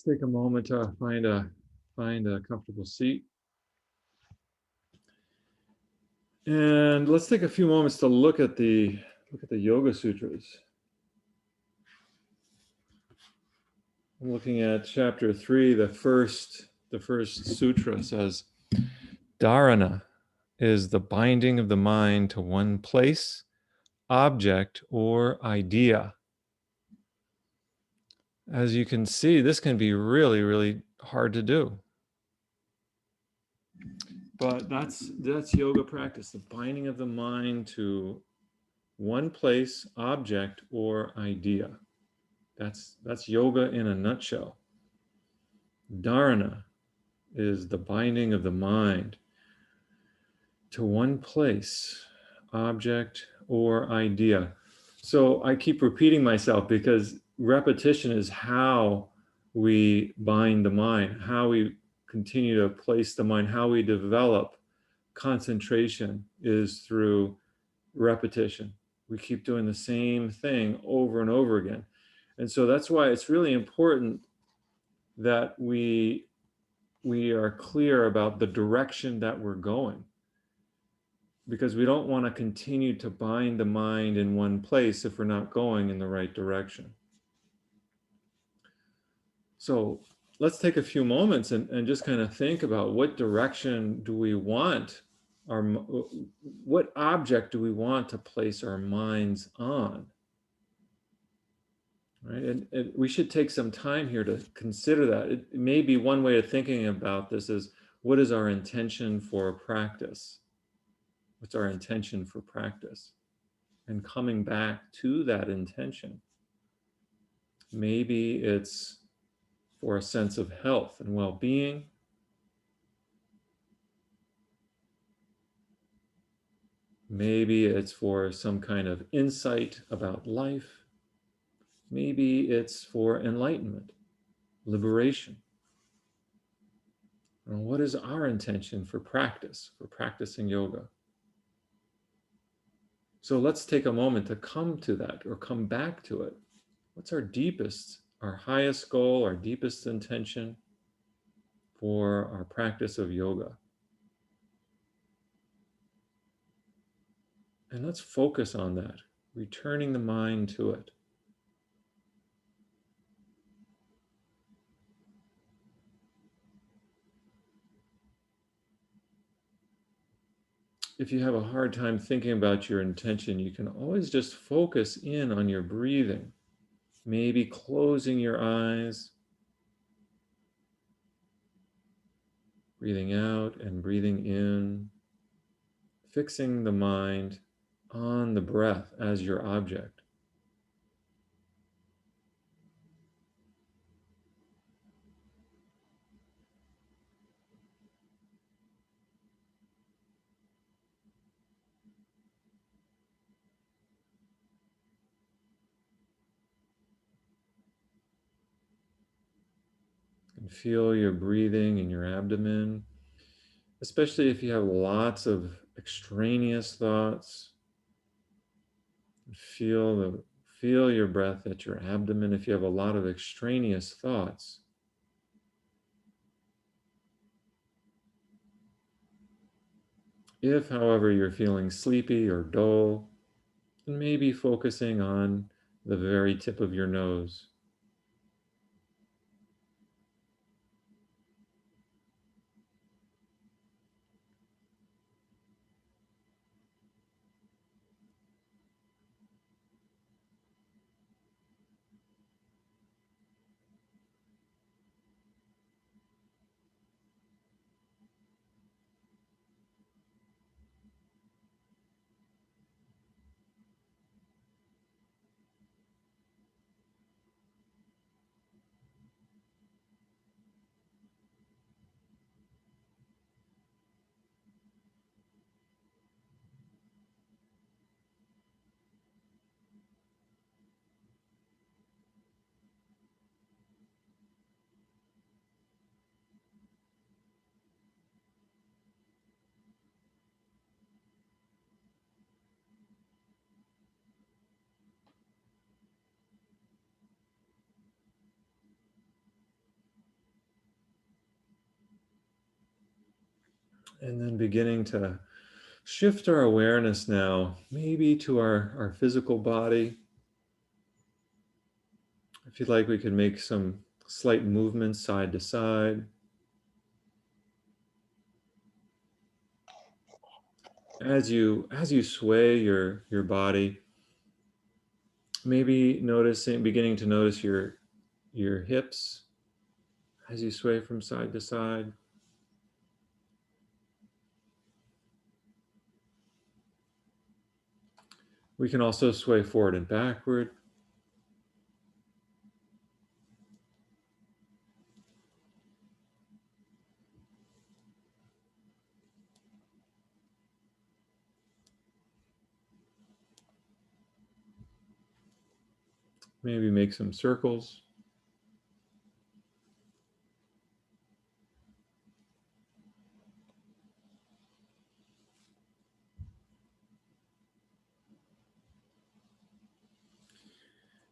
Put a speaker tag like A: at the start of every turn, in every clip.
A: take a moment to find a comfortable seat. And let's take a few moments to look at the Yoga Sutras. I'm looking at chapter 3, the first sutra says, Dharana is the binding of the mind to one place, object, or idea. As you can see, this can be really, really hard to do. But that's yoga practice, the binding of the mind to one place, object, or idea. That's yoga in a nutshell. Dharana is the binding of the mind to one place, object, or idea. So I keep repeating myself because repetition is how we bind the mind, how we continue to place the mind, how we develop concentration is through repetition. We keep doing the same thing over and over again. And so that's why it's really important that we are clear about the direction that we're going, because we don't want to continue to bind the mind in one place if we're not going in the right direction. So let's take a few moments and just kind of think about what direction do we want what object do we want to place our minds on? Right? And we should take some time here to consider that. It may be one way of thinking about this is, what is our intention for practice? What's our intention for practice? And coming back to that intention. Maybe it's for a sense of health and well-being. Maybe it's for some kind of insight about life. Maybe it's for enlightenment, liberation. And what is our intention for practice, for practicing yoga? So let's take a moment to come to that or come back to it. What's our deepest, our highest goal, our deepest intention for our practice of yoga? And let's focus on that, returning the mind to it. If you have a hard time thinking about your intention, you can always just focus in on your breathing. Maybe closing your eyes, breathing out and breathing in, fixing the mind on the breath as your object. And feel your breathing in your abdomen, especially if you have lots of extraneous thoughts. Feel your breath at your abdomen if you have a lot of extraneous thoughts. If, however, you're feeling sleepy or dull, then maybe focusing on the very tip of your nose. And then beginning to shift our awareness now, maybe to our physical body. I feel like we can make some slight movements side to side. As you sway your body, maybe beginning to notice your hips as you sway from side to side. We can also sway forward and backward. Maybe make some circles.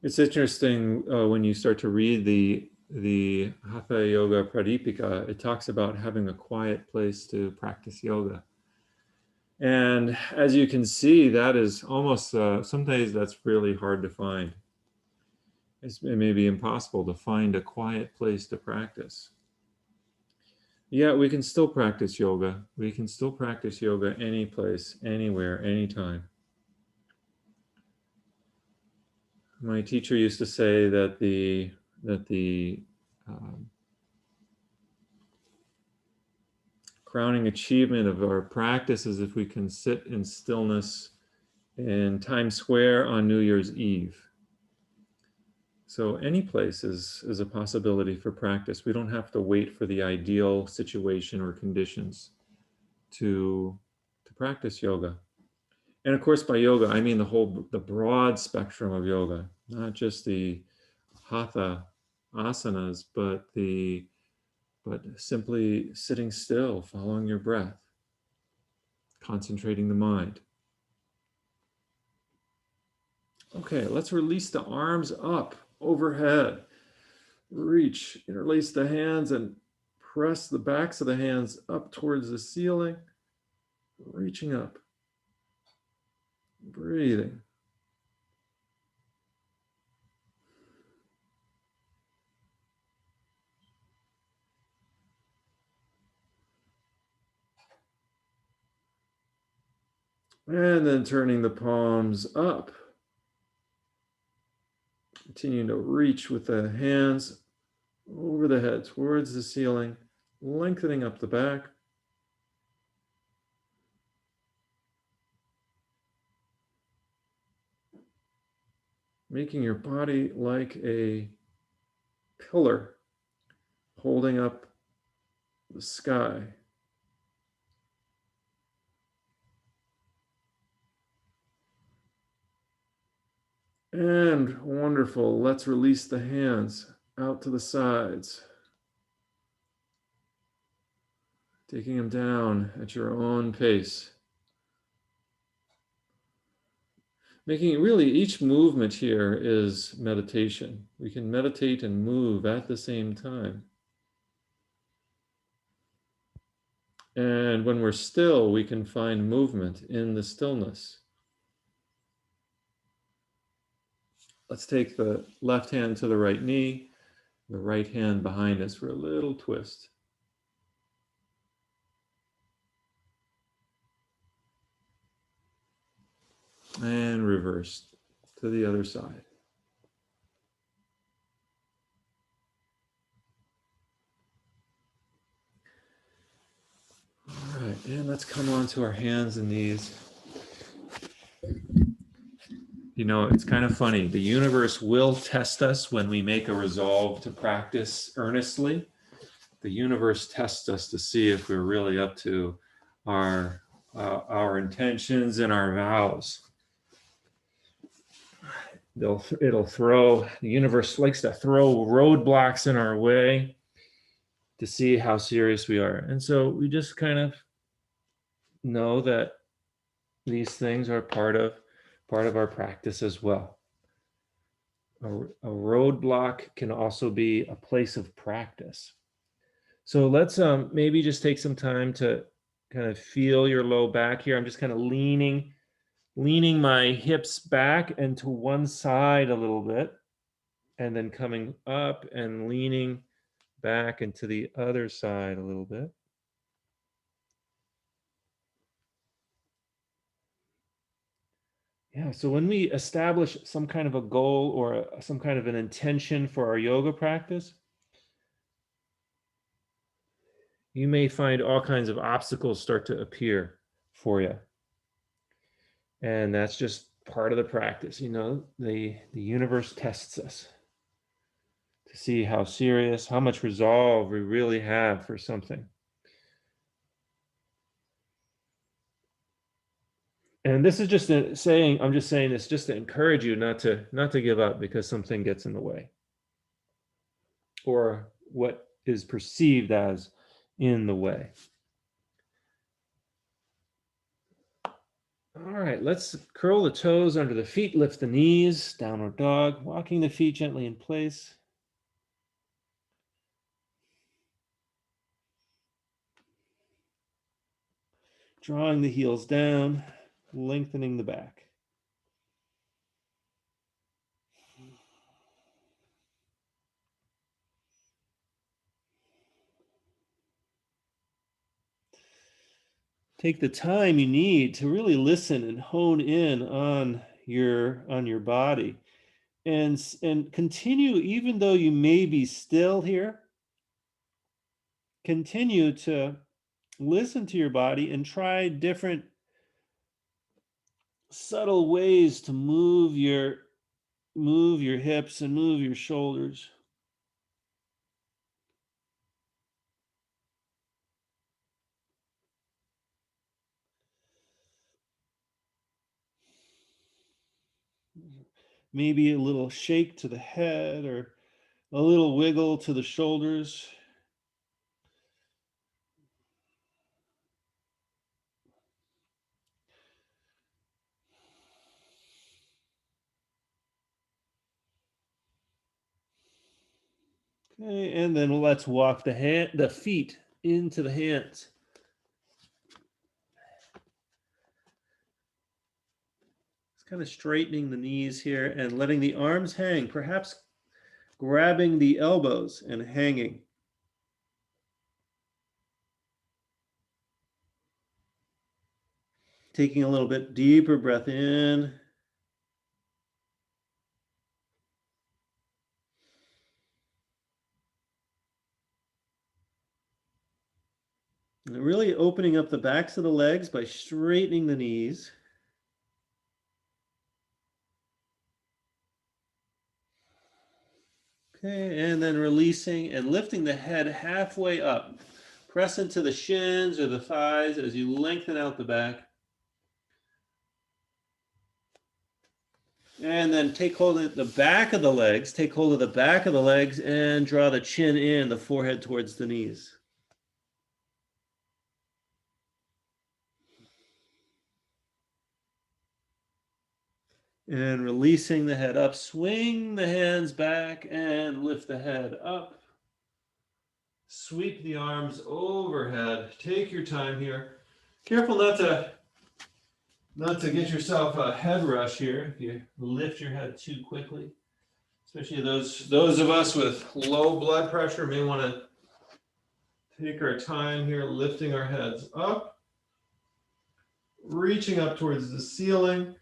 A: It's interesting when you start to read the Hatha Yoga Pradipika, it talks about having a quiet place to practice yoga. And as you can see, that is almost, some days that's really hard to find. It may be impossible to find a quiet place to practice. Yeah, we can still practice yoga. We can still practice yoga any place, anywhere, anytime. My teacher used to say that the crowning achievement of our practice is if we can sit in stillness in Times Square on New Year's Eve. So any place is a possibility for practice. We don't have to wait for the ideal situation or conditions to practice yoga. And of course, by yoga, I mean the broad spectrum of yoga, not just the hatha asanas, but simply sitting still, following your breath, concentrating the mind. Okay, let's release the arms up overhead. Reach, interlace the hands and press the backs of the hands up towards the ceiling, reaching up, breathing. And then turning the palms up. Continuing to reach with the hands over the head towards the ceiling, lengthening up the back. Making your body like a pillar holding up the sky. And wonderful. Let's release the hands out to the sides. Taking them down at your own pace. Making really each movement here is meditation. We can meditate and move at the same time. And when we're still, we can find movement in the stillness. Let's take the left hand to the right knee, the right hand behind us for a little twist. And reverse to the other side. All right, and let's come on to our hands and knees. You know, it's kind of funny. The universe will test us when we make a resolve to practice earnestly. The universe tests us to see if we're really up to our intentions and our vows. The universe likes to throw roadblocks in our way to see how serious we are. And so we just kind of know that these things are part of our practice as well. A roadblock can also be a place of practice. So let's maybe just take some time to kind of feel your low back here. I'm just kind of leaning my hips back and to one side a little bit, and then coming up and leaning back and to the other side a little bit. Yeah, so when we establish some kind of a goal or some kind of an intention for our yoga practice, you may find all kinds of obstacles start to appear for you. And that's just part of the practice. You know, the universe tests us to see how serious, how much resolve we really have for something. And this is just saying, I'm just saying this just to encourage you not to give up because something gets in the way or what is perceived as in the way. All right, let's curl the toes under the feet, lift the knees, downward dog, walking the feet gently in place. Drawing the heels down, lengthening the back. Take the time you need to really listen and hone in on your body, and continue, even though you may be still here, continue to listen to your body and try different subtle ways to move your hips and move your shoulders. Maybe a little shake to the head or a little wiggle to the shoulders. Okay, and then let's walk the feet into the hands. It's kind of straightening the knees here and letting the arms hang, perhaps grabbing the elbows and hanging. Taking a little bit deeper breath in. And really opening up the backs of the legs by straightening the knees. Okay, and then releasing and lifting the head halfway up. Press into the shins or the thighs as you lengthen out the back. And then take hold of the back of the legs. Take hold of the back of the legs and draw the chin in, the forehead towards the knees. And releasing the head up, swing the hands back and lift the head up. Sweep the arms overhead. Take your time here. Careful not to get yourself a head rush here if you lift your head too quickly. Especially those of us with low blood pressure may want to take our time here, lifting our heads up, reaching up towards the ceiling.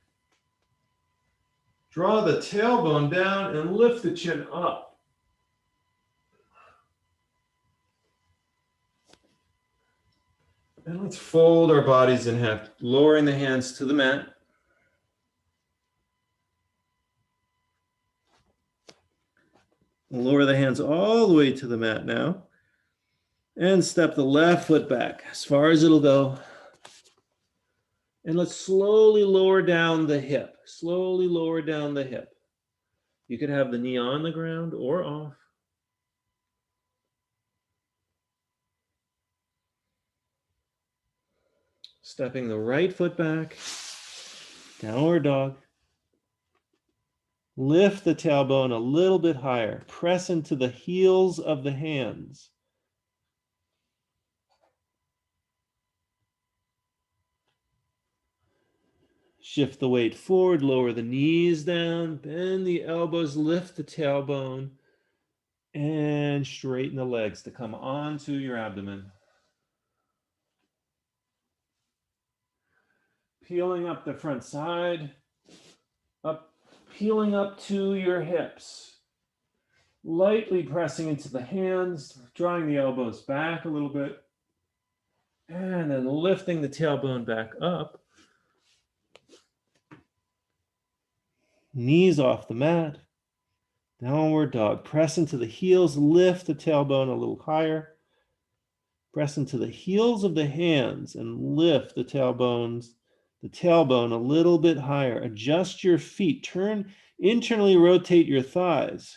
A: Draw the tailbone down and lift the chin up. And let's fold our bodies in half, lowering the hands to the mat. Lower the hands all the way to the mat now. And step the left foot back as far as it'll go. And let's slowly lower down the hip. Slowly lower down the hip. You could have the knee on the ground or off. Stepping the right foot back. Downward dog. Lift the tailbone a little bit higher. Press into the heels of the hands.
B: Shift the weight forward, lower the knees down, bend the elbows, lift the tailbone, and straighten the legs to come onto your abdomen. Peeling up the front side, peeling up to your hips. Lightly pressing into the hands, drawing the elbows back a little bit, and then lifting the tailbone back up. Knees off the mat. Downward dog. Press into the heels, lift the tailbone a little higher. Press into the heels of the hands and lift the tailbone a little bit higher. Adjust your feet. Internally rotate your thighs.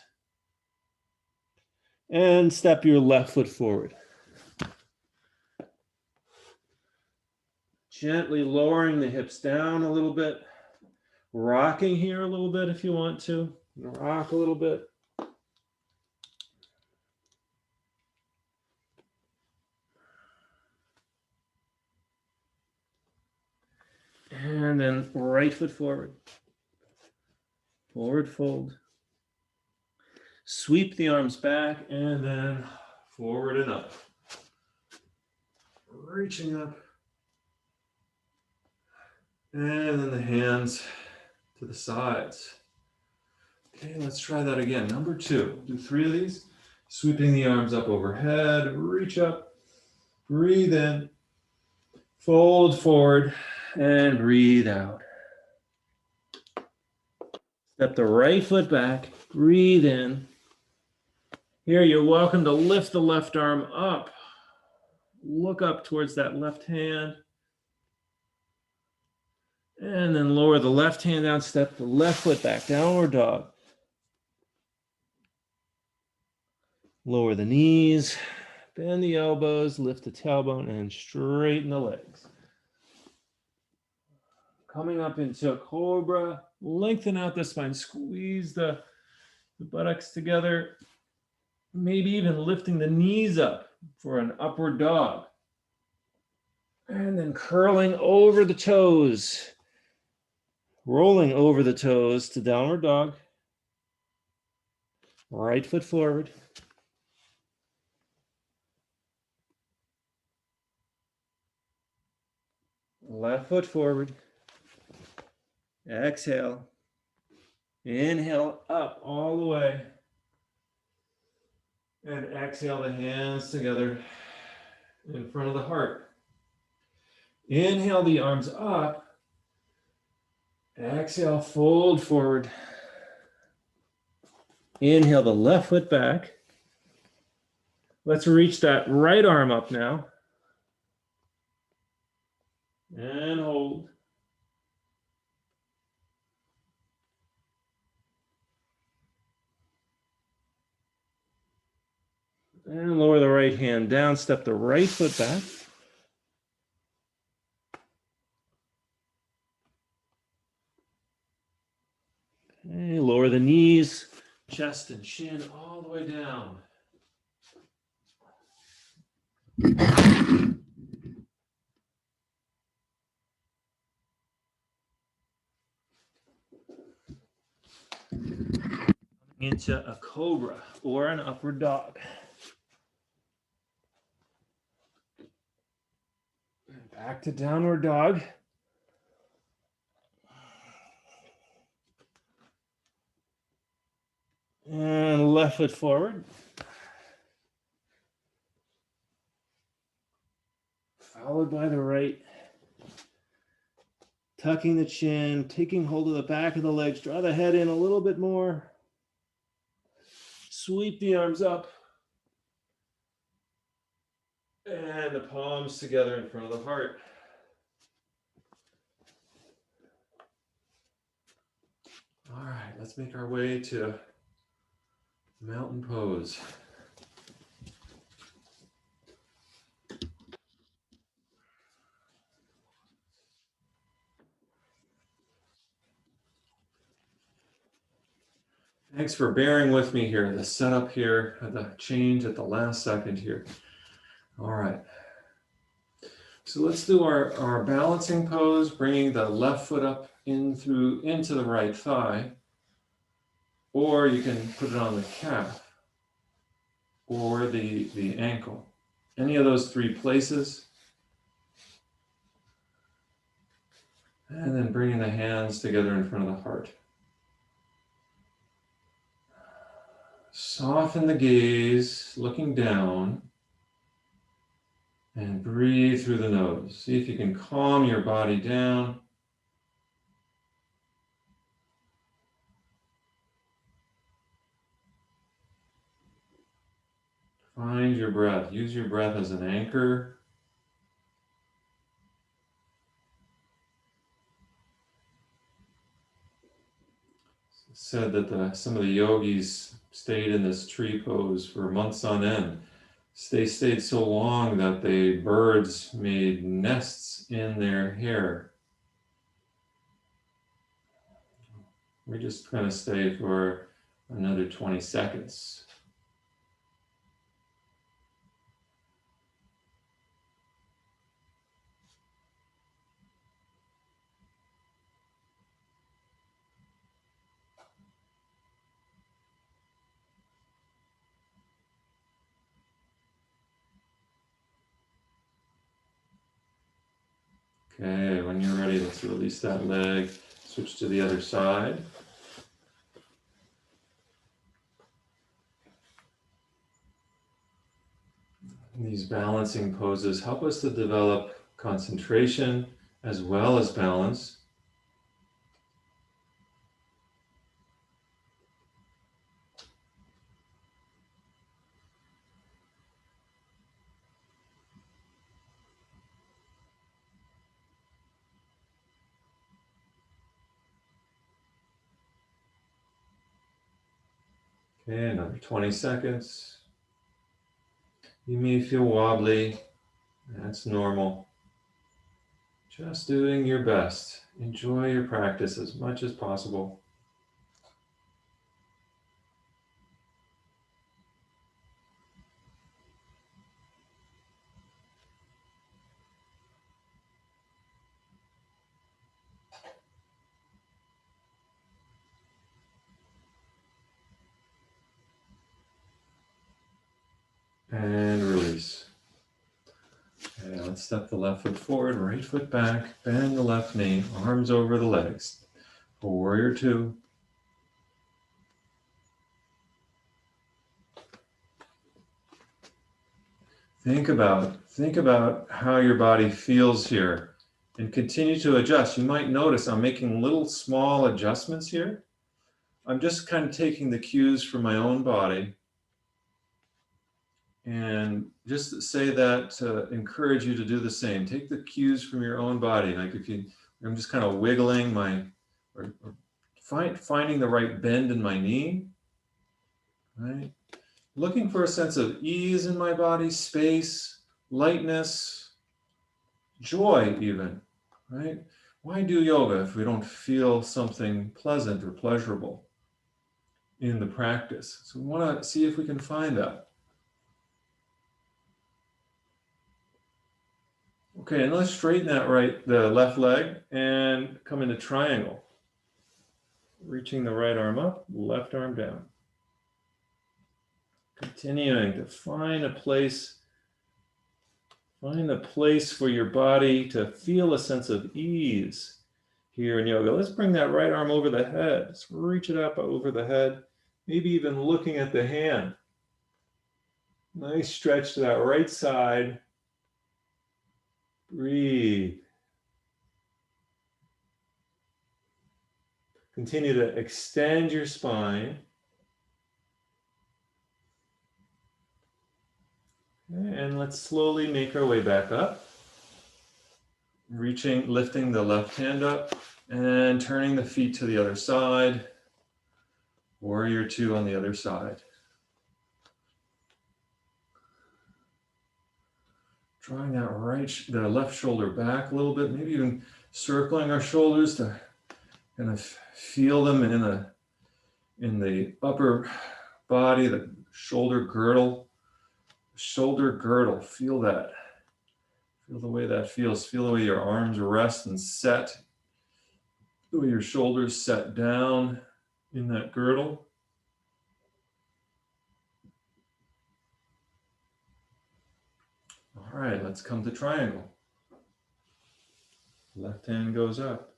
B: And step your left foot forward. Gently lowering the hips down a little bit. Rocking here a little bit if you want to. Rock a little bit. And then right foot forward. Forward fold. Sweep the arms back and then forward and up. Reaching up. And then the hands to the sides. Okay, let's try that again. Number 2. Do 3 of these. Sweeping the arms up overhead. Reach up. Breathe in. Fold forward. And breathe out. Step the right foot back. Breathe in. Here, you're welcome to lift the left arm up. Look up towards that left hand. And then lower the left hand down. Step the left foot back. Downward dog. Lower the knees. Bend the elbows. Lift the tailbone and straighten the legs. Coming up into a cobra. Lengthen out the spine. Squeeze the buttocks together. Maybe even lifting the knees up for an upward dog. And then curling over the toes. Rolling over the toes to downward dog. Right foot forward. Left foot forward. Exhale. Inhale up all the way. And exhale the hands together in front of the heart. Inhale the arms up. Exhale, fold forward. Inhale the left foot back. Let's reach that right arm up now. And hold. And lower the right hand down, step the right foot back. Okay, lower the knees, chest and chin all the way down. Into a cobra or an upward dog. Back to downward dog. And left foot forward. Followed by the right. Tucking the chin, taking hold of the back of the legs. Draw the head in a little bit more. Sweep the arms up. And the palms together in front of the heart. All right, let's make our way to mountain pose. Thanks for bearing with me here. The setup here, the change at the last second here. All right. So let's do our balancing pose, bringing the left foot up
A: into the right thigh, or you can put it on the calf or the ankle. Any of those three places. And then bringing the hands together in front of the heart. Soften the gaze, looking down, and breathe through the nose. See if you can calm your body down. Find your breath. Use your breath as an anchor. It's said that some of the yogis stayed in this tree pose for months on end. They stayed so long that the birds made nests in their hair. We're just going to stay for another 20 seconds. Okay, when you're ready, let's release that leg. Switch to the other side. These balancing poses help us to develop concentration as well as balance. Okay, another 20 seconds. You may feel wobbly. That's normal. Just doing your best. Enjoy your practice as much as possible. And release. Okay, let's step the left foot forward, right foot back, bend the left knee, arms over the legs. For warrior two. Think about how your body feels here and continue to adjust. You might notice I'm making little small adjustments here. I'm just kind of taking the cues from my own body and just say that to encourage you to do the same. Take the cues from your own body. Like I'm just kind of wiggling or finding the right bend in my knee, right? Looking for a sense of ease in my body, space, lightness, joy even, right? Why do yoga if we don't feel something pleasant or pleasurable in the practice? So we want to see if we can find that. Okay, and let's straighten the left leg and come into triangle. Reaching the right arm up, left arm down. Continuing to find the place for your body to feel a sense of ease here in yoga. Let's bring that right arm over the head. Let's reach it up over the head, maybe even looking at the hand. Nice stretch to that right side. Breathe. Continue to extend your spine. And let's slowly make our way back up. Lifting the left hand up and turning the feet to the other side. Warrior two on the other side. Drawing the left shoulder back a little bit, maybe even circling our shoulders to kind of feel them in the upper body, the shoulder girdle. Shoulder girdle, feel that. Feel the way that feels. Feel the way your arms rest and set with your shoulders set down in that girdle. All right, let's come to triangle. Left hand goes up.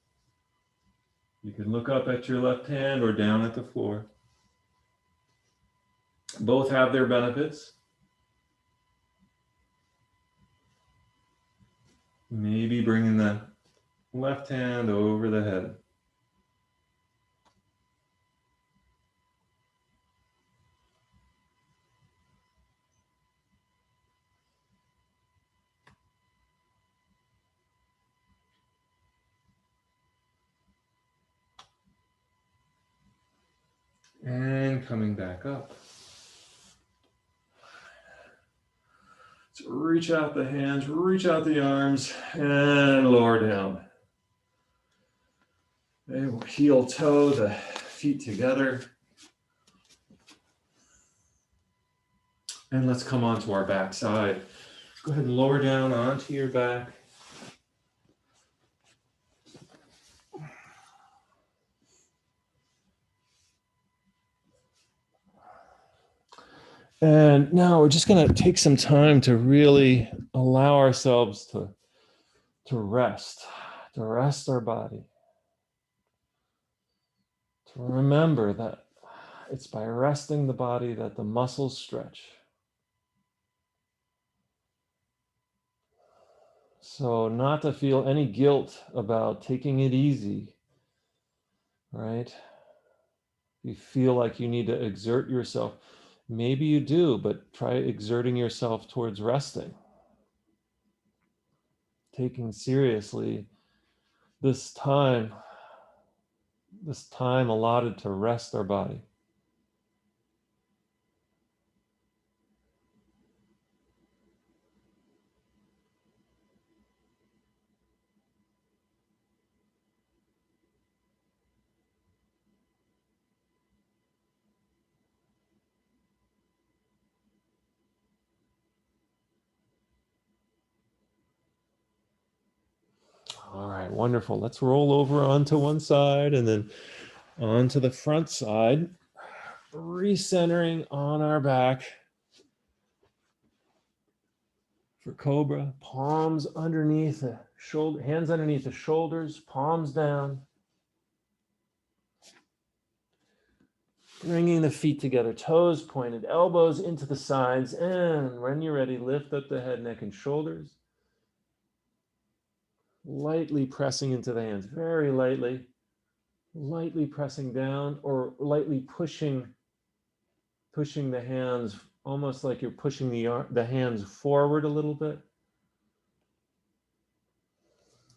A: You can look up at your left hand or down at the floor. Both have their benefits. Maybe bringing the left hand over the head. And coming back up. So reach out the hands, reach out the arms, and lower down. Okay, we'll heel toe the feet together. And let's come onto our back side. Go ahead and lower down onto your back. And now we're just going to take some time to really allow ourselves to rest our body. To remember that it's by resting the body that the muscles stretch. So not to feel any guilt about taking it easy, right? You feel like you need to exert yourself. Maybe you do, but try exerting yourself towards resting. Taking seriously this time allotted to rest our body. All right, wonderful. Let's roll over onto one side and then onto the front side, recentering on our back. For Cobra, palms underneath the shoulder, hands underneath the shoulders, palms down. Bringing the feet together, toes pointed, elbows into the sides, and when you're ready, lift up the head, neck, and shoulders. Lightly pressing into the hands, very lightly. Lightly pressing down or lightly pushing the hands, almost like you're pushing the hands forward a little bit.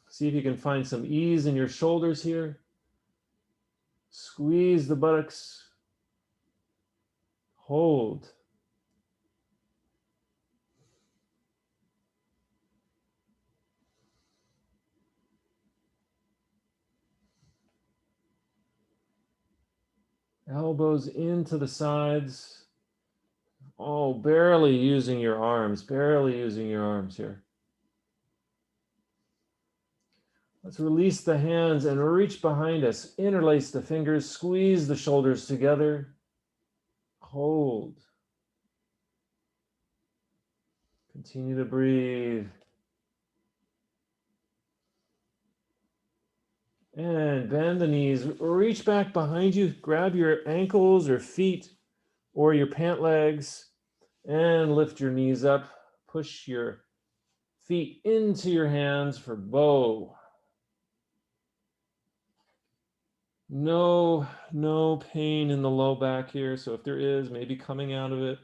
A: See if you can find some ease in your shoulders here. Squeeze the buttocks. Hold. Elbows into the sides. Oh, barely using your arms here. Let's release the hands and reach behind us. Interlace the fingers, squeeze the shoulders together. Hold. Continue to breathe. And bend the knees. Reach back behind you. Grab your ankles or feet or your pant legs and lift your knees up. Push your feet into your hands for bow. No pain in the low back here. So if there is, maybe coming out of it,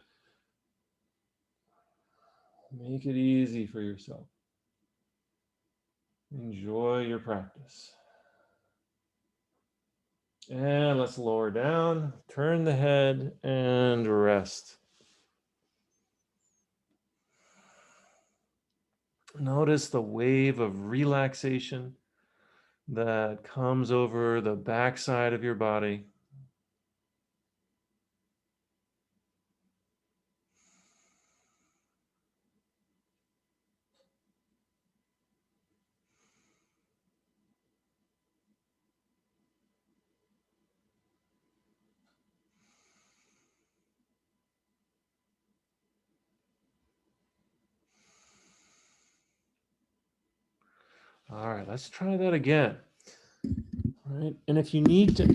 A: make it easy for yourself. Enjoy your practice. And let's lower down, turn the head and rest. Notice the wave of relaxation that comes over the backside of your body.
B: All right, let's try that again. All right, and if you need to,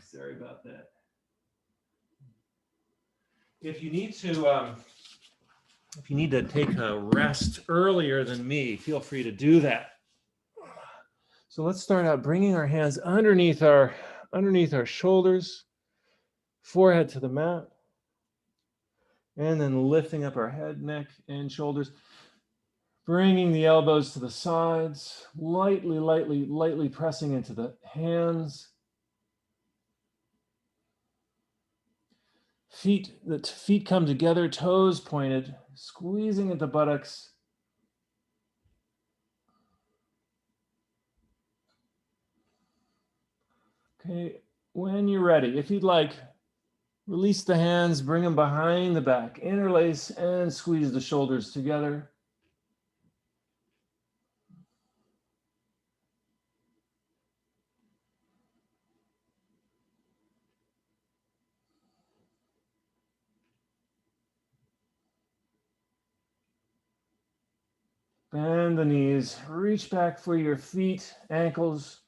B: sorry about that. If you need to take a rest earlier than me, feel free to do that. So let's start out bringing our hands underneath our shoulders, forehead to the mat, and then lifting up our head, neck, and shoulders, bringing the elbows to the sides, lightly pressing into the hands. The feet come together, toes pointed, squeezing at the buttocks. Okay, when you're ready, if you'd like, release the hands, bring them behind the back, interlace and squeeze the shoulders together. Bend the knees, reach back for your feet, ankles,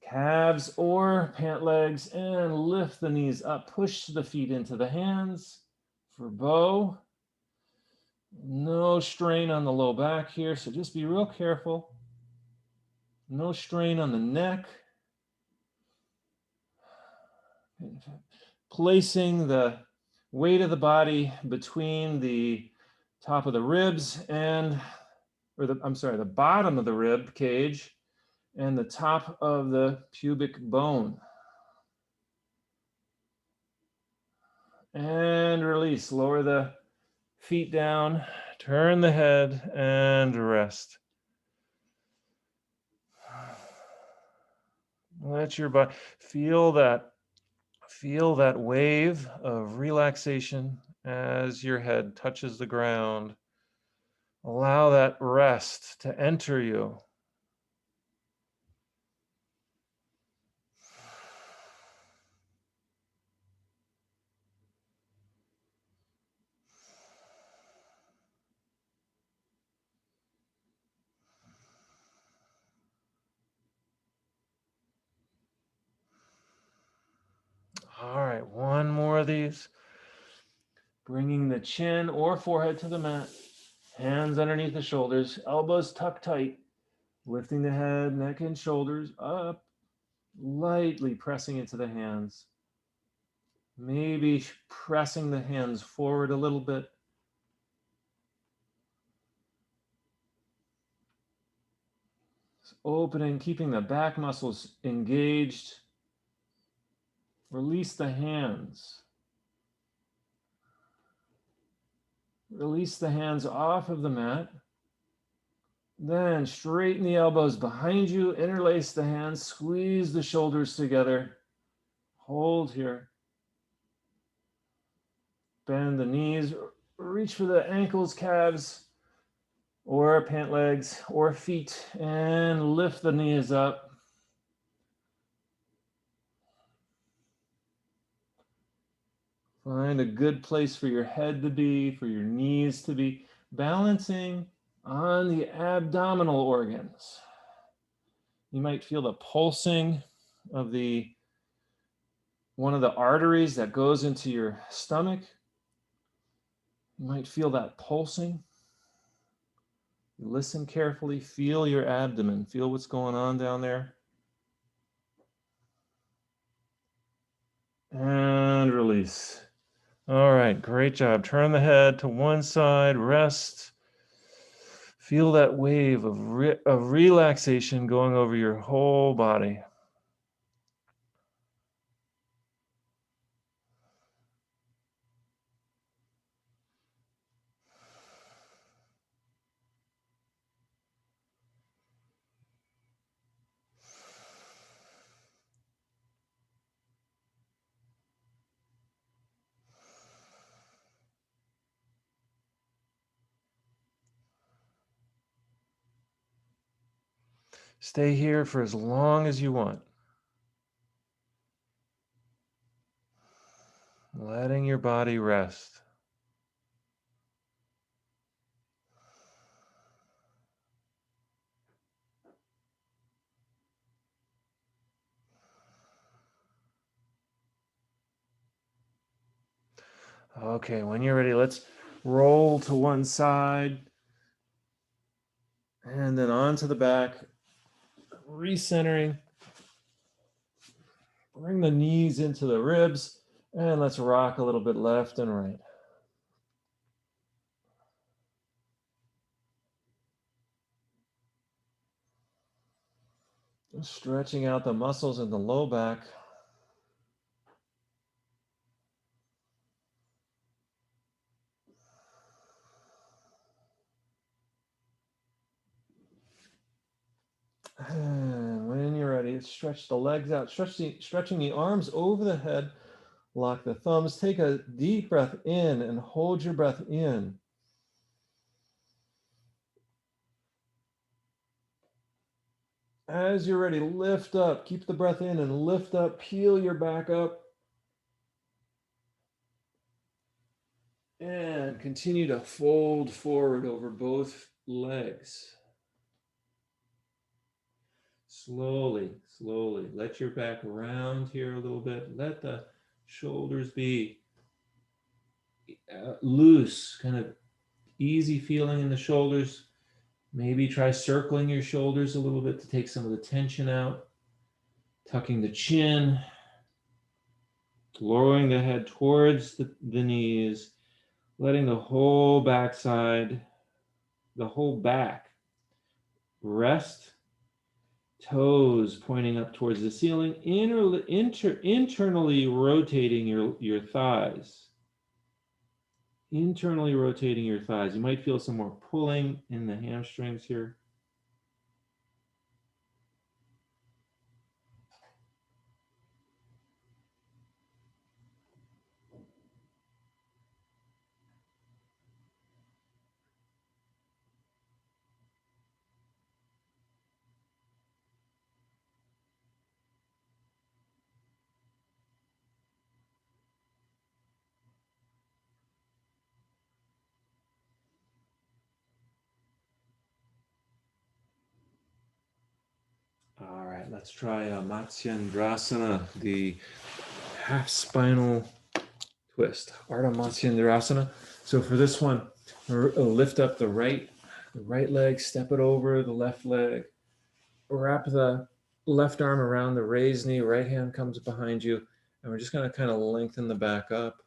B: calves, or pant legs, and lift the knees up. Push the feet into the hands for bow. No strain on the low back here, so just be real careful. No strain on the neck. Placing the weight of the body between the top of the ribs the bottom of the rib cage and the top of the pubic bone. And release. Lower the feet down, turn the head, and rest. Let your body feel that wave of relaxation as your head touches the ground. Allow that rest to enter you. All right, one more of these. Bringing the chin or forehead to the mat, hands underneath the shoulders, elbows tucked tight, lifting the head, neck, and shoulders up, lightly pressing into the hands. Maybe pressing the hands forward a little bit. Opening, keeping the back muscles engaged. Release the hands. Release the hands off of the mat. Then straighten the elbows behind you, interlace the hands, squeeze the shoulders together. Hold here. Bend the knees, reach for the ankles, calves, or pant legs, or feet, and lift the knees up. Find a good place for your head to be, for your knees to be, balancing on the abdominal organs. You might feel the pulsing of one of the arteries that goes into your stomach. You might feel that pulsing. Listen carefully, feel your abdomen, feel what's going on down there. And release. All right, great job. Turn the head to one side, rest. Feel that wave of relaxation going over your whole body. Stay here for as long as you want. Letting your body rest. Okay, when you're ready, let's roll to one side and then onto the back, recentering. Bring the knees into the ribs, and let's rock a little bit left and right. Stretching out the muscles in the low back. And when you're ready, stretch the legs out, stretching the arms over the head, lock the thumbs, take a deep breath in and hold your breath in. As you're ready, lift up, keep the breath in and lift up, peel your back up. And continue to fold forward over both legs. Slowly, slowly. Let your back round here a little bit. Let the shoulders be loose, kind of easy feeling in the shoulders. Maybe try circling your shoulders a little bit to take some of the tension out. Tucking the chin. Lowering the head towards the knees. Letting the whole backside, the whole back rest. Toes pointing up towards the ceiling, internally rotating your thighs. Internally rotating your thighs. You might feel some more pulling in the hamstrings here. All right, let's try Matsyendrasana, the half spinal twist, Ardha Matsyendrasana. So for this one, lift up the right leg, step it over the left leg, wrap the left arm around the raised knee, right hand comes behind you, and we're just going to kind of lengthen the back up.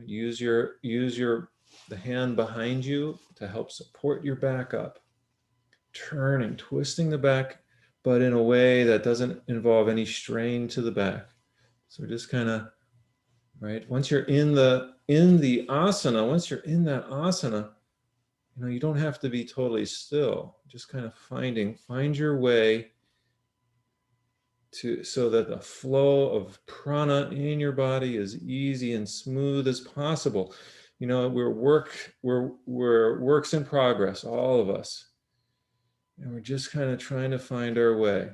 B: Use the hand behind you to help support your back up. Turning, twisting the back, but in a way that doesn't involve any strain to the back. So just kind of, right, once you're in the asana, once you're in that asana, you don't have to be totally still. Just kind of find your way so that the flow of prana in your body is easy and smooth as possible. We're works in progress, all of us. And we're just kind of trying to find our way.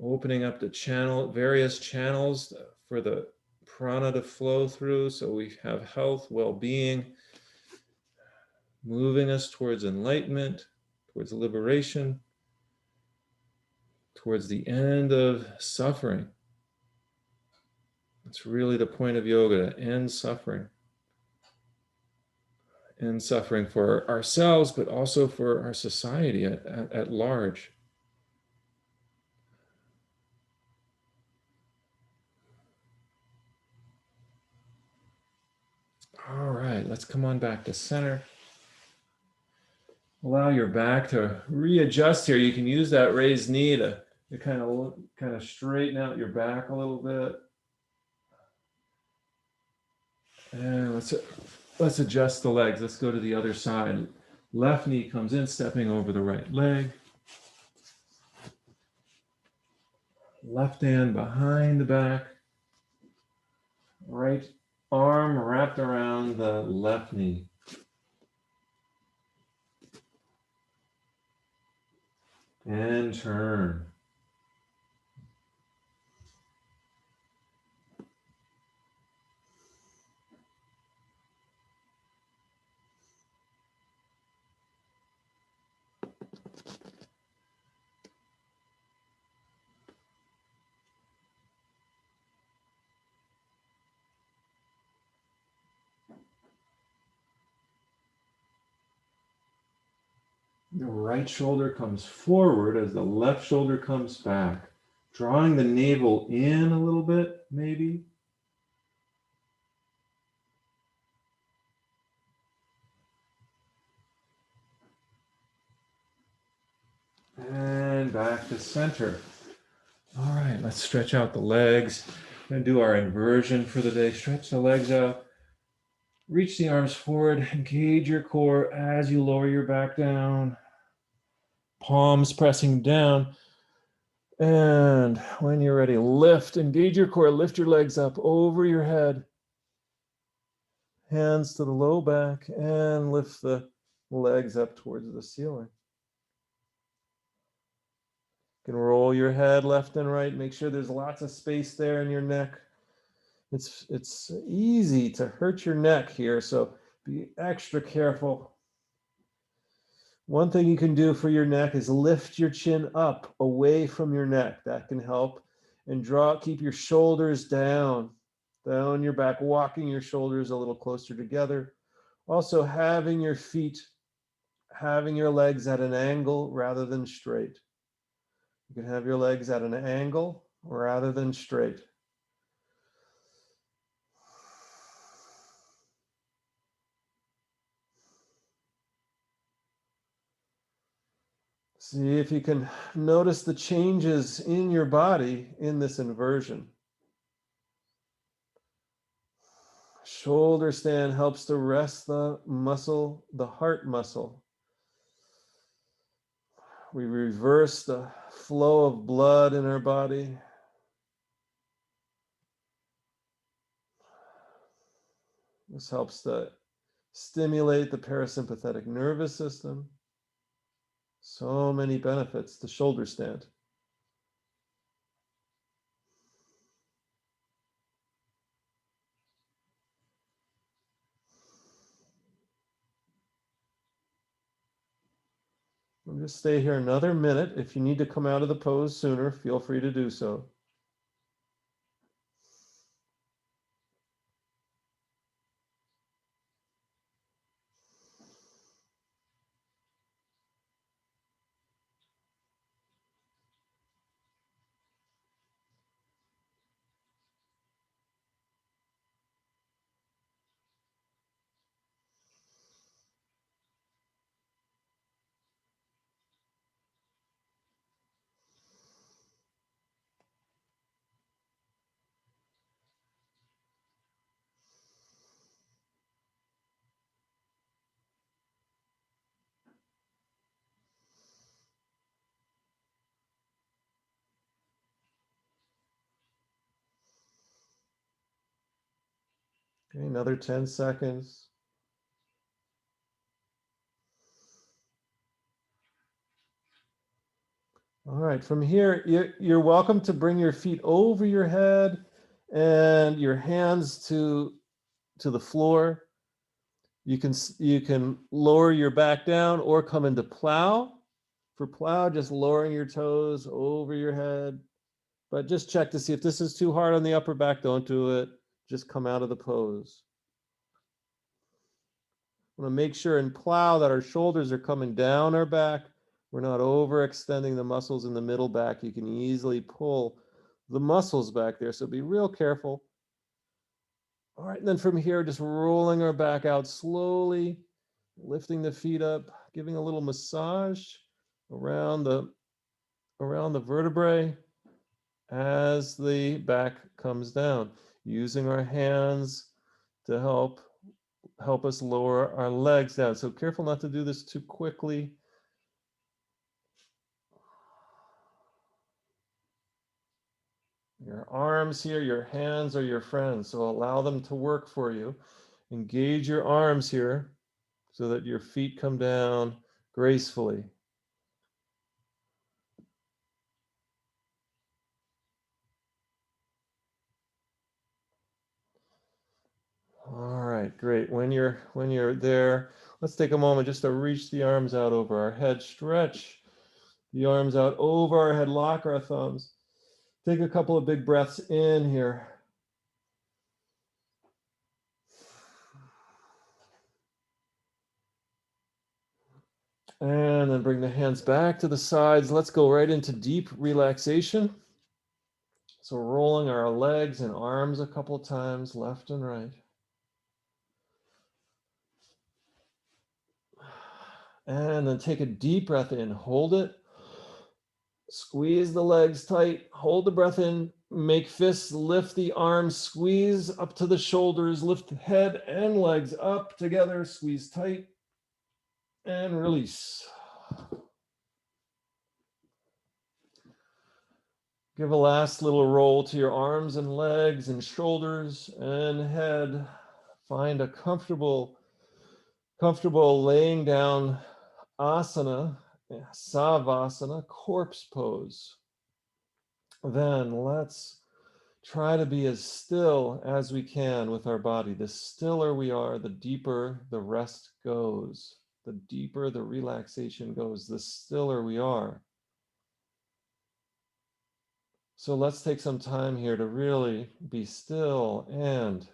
B: Opening up the various channels for the prana to flow through so we have health, well-being, moving us towards enlightenment, towards liberation, towards the end of suffering. It's really the point of yoga, to end suffering. End suffering for ourselves, but also for our society at large. All right, let's come on back to center. Allow your back to readjust here. You can use that raised knee to kind of straighten out your back a little bit. And let's adjust the legs. Let's go to the other side. Left knee comes in, stepping over the right leg. Left hand behind the back. Right arm wrapped around the left knee. And turn.
A: The right shoulder comes forward as the left shoulder comes back, drawing the navel in a little bit, maybe. And back to center. All right, let's stretch out the legs. We're going to do our inversion for the day. Stretch the legs out. Reach the arms forward. Engage your core as you lower your back down. Palms pressing down. And when you're ready, lift. Engage your core. Lift your legs up over your head. Hands to the low back and lift the legs up towards the ceiling. You can roll your head left and right. Make sure there's lots of space there in your neck. It's easy to hurt your neck here, so be extra careful. One thing you can do for your neck is lift your chin up away from your neck. That can help. And keep your shoulders down your back, walking your shoulders a little closer together. Also having your legs at an angle rather than straight. You can have your legs at an angle rather than straight. See if you can notice the changes in your body in this inversion. Shoulder stand helps to rest the muscle, the heart muscle. We reverse the flow of blood in our body. This helps to stimulate the parasympathetic nervous system. So many benefits to shoulder stand. We'll just stay here another minute. If you need to come out of the pose sooner, feel free to do so. Okay, another 10 seconds. All right, from here, you're welcome to bring your feet over your head and your hands to the floor. You can lower your back down or come into plow. For plow, just lowering your toes over your head. But just check to see if this is too hard on the upper back, don't do it. Just come out of the pose. I want to make sure in plow that our shoulders are coming down our back. We're not overextending the muscles in the middle back. You can easily pull the muscles back there, so be real careful. All right, and then from here, just rolling our back out slowly, lifting the feet up, giving a little massage around the vertebrae as the back comes down, using our hands to help us lower our legs down. So careful not to do this too quickly. Your arms here, your hands are your friends, so allow them to work for you. Engage your arms here so that your feet come down gracefully. All right, great. When you're there, let's take a moment just to reach the arms out over our head. Stretch the arms out over our head, lock our thumbs. Take a couple of big breaths in here.
B: And then bring the hands back to the sides. Let's go right into deep relaxation. So rolling our legs and arms a couple of times, left and right. And then take a deep breath in, hold it. Squeeze the legs tight, hold the breath in, make fists, lift the arms, squeeze up to the shoulders, lift the head and legs up together, squeeze tight, and release. Give a last little roll to your arms and legs and shoulders and head. Find a comfortable laying down asana, savasana, corpse pose. Then let's try to be as still as we can with our body. The stiller we are, the deeper the rest goes. The deeper the relaxation goes, the stiller we are. So let's take some time here to really be still and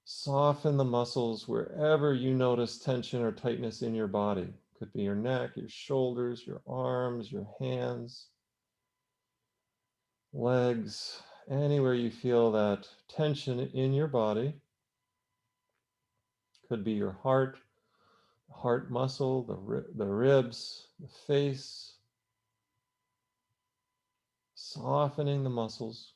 B: soften the muscles wherever you notice tension or tightness in your body. Could be your neck, your shoulders, your arms, your hands, legs, anywhere you feel that tension in your body. Could be your heart muscle, the ribs, the face, softening the muscles.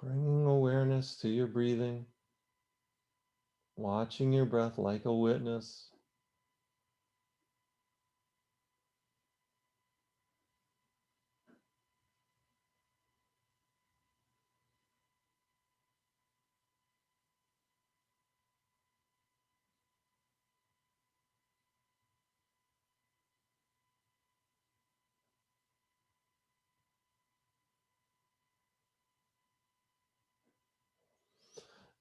B: Bringing awareness to your breathing, watching your breath like a witness.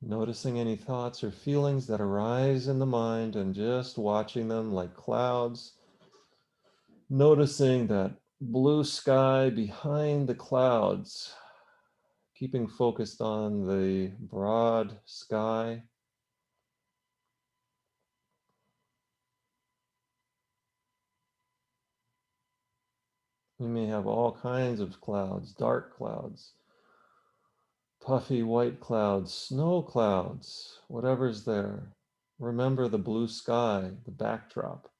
B: Noticing any thoughts or feelings that arise in the mind and just watching them like clouds. Noticing that blue sky behind the clouds, keeping focused on the broad sky. We may have all kinds of clouds, dark clouds, puffy white clouds, snow clouds, whatever's there. Remember the blue sky, the backdrop,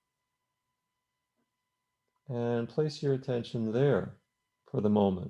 B: and place your attention there for the moment.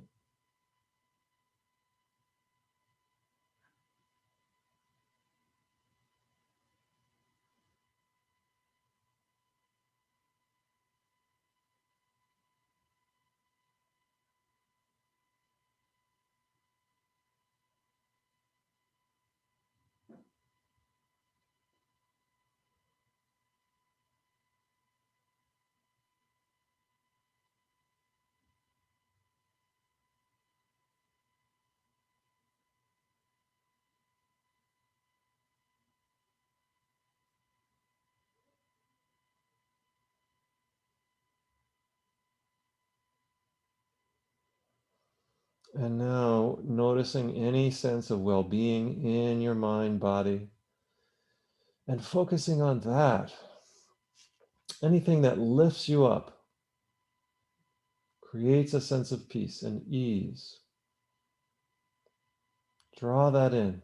B: And now noticing any sense of well-being in your mind, body, and focusing on that. Anything that lifts you up, creates a sense of peace and ease. Draw that in.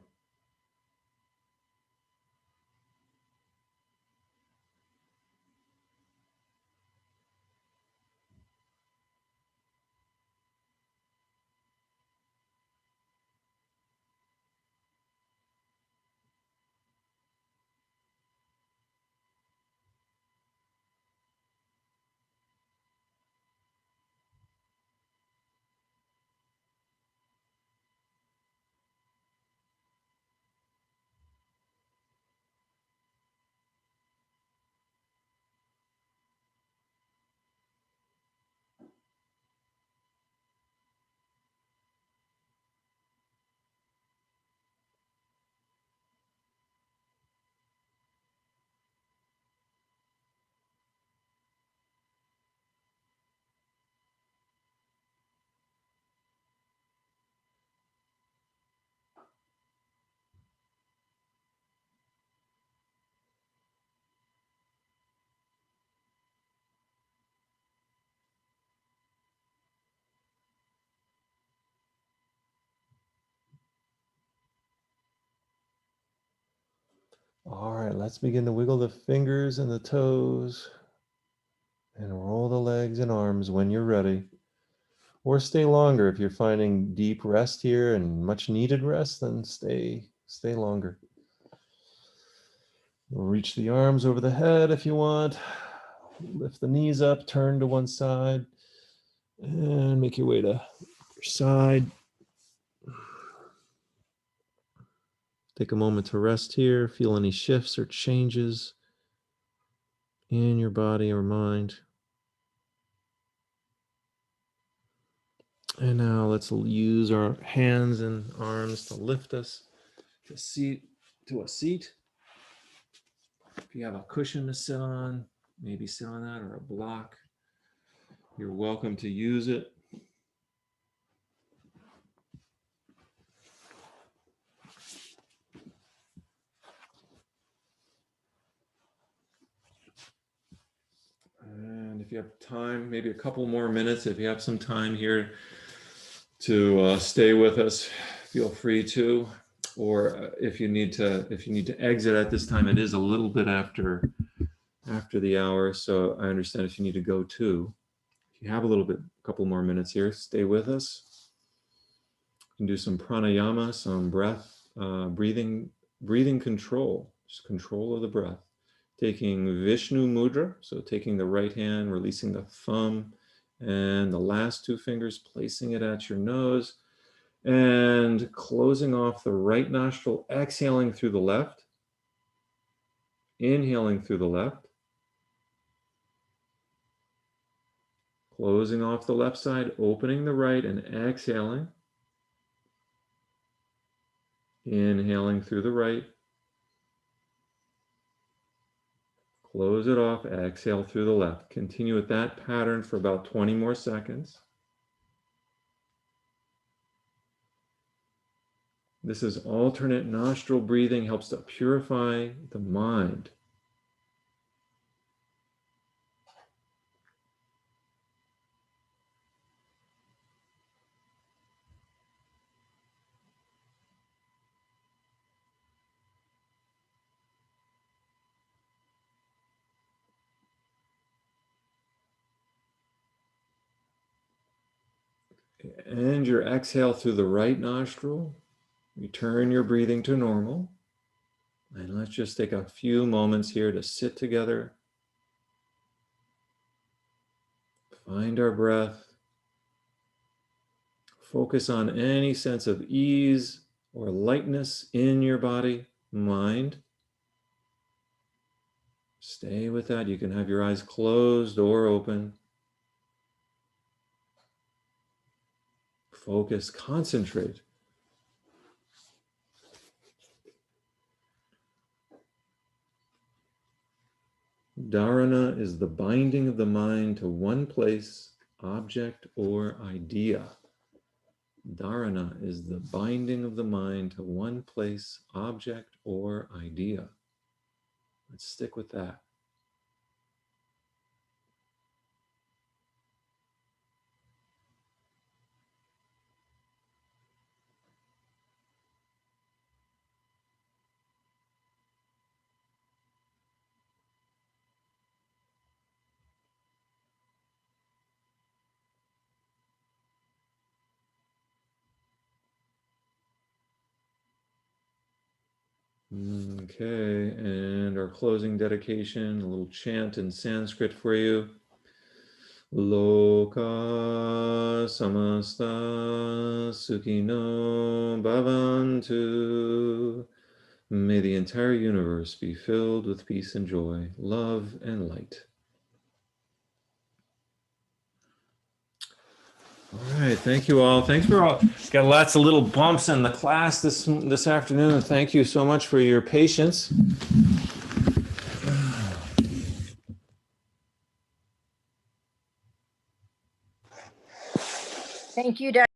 A: All right, let's begin to wiggle the fingers and the toes and roll the legs and arms when you're ready. Or stay longer if you're finding deep rest here and much needed rest, then stay longer. Reach the arms over the head if you want. Lift the knees up, turn to one side, and make your way to your side. Take a moment to rest here. Feel any shifts or changes in your body or mind. And now let's use our hands and arms to lift us to a seat. If you have a cushion to sit on, maybe sit on that, or a block. You're welcome to use it. And if you have time, maybe a couple more minutes, if you have some time here to stay with us, feel free to. Or if you need to exit at this time, it is a little bit after the hour, so I understand if you need to go too. If you have a couple more minutes here, stay with us. You can do some pranayama, some breath, breathing control, just control of the breath. Taking Vishnu Mudra, so taking the right hand, releasing the thumb, and the last two fingers, placing it at your nose, and closing off the right nostril, exhaling through the left, inhaling through the left, closing off the left side, opening the right, and exhaling, inhaling through the right, close it off, exhale through the left. Continue with that pattern for about 20 more seconds. This is alternate nostril breathing, helps to purify the mind. And your exhale through the right nostril. Return your breathing to normal. And let's just take a few moments here to sit together. Find our breath. Focus on any sense of ease or lightness in your body, mind. Stay with that. You can have your eyes closed or open. Focus, concentrate. Dharana is the binding of the mind to one place, object, or idea. Dharana is the binding of the mind to one place, object, or idea. Let's stick with that. Okay, and our closing dedication, a little chant in Sanskrit for you. Loka samasta sukhino bhavantu. May the entire universe be filled with peace and joy, love and light. All right, thank you all. Thanks for all. Got lots of little bumps in the class this afternoon. Thank you so much for your patience.
C: Thank you, Dr.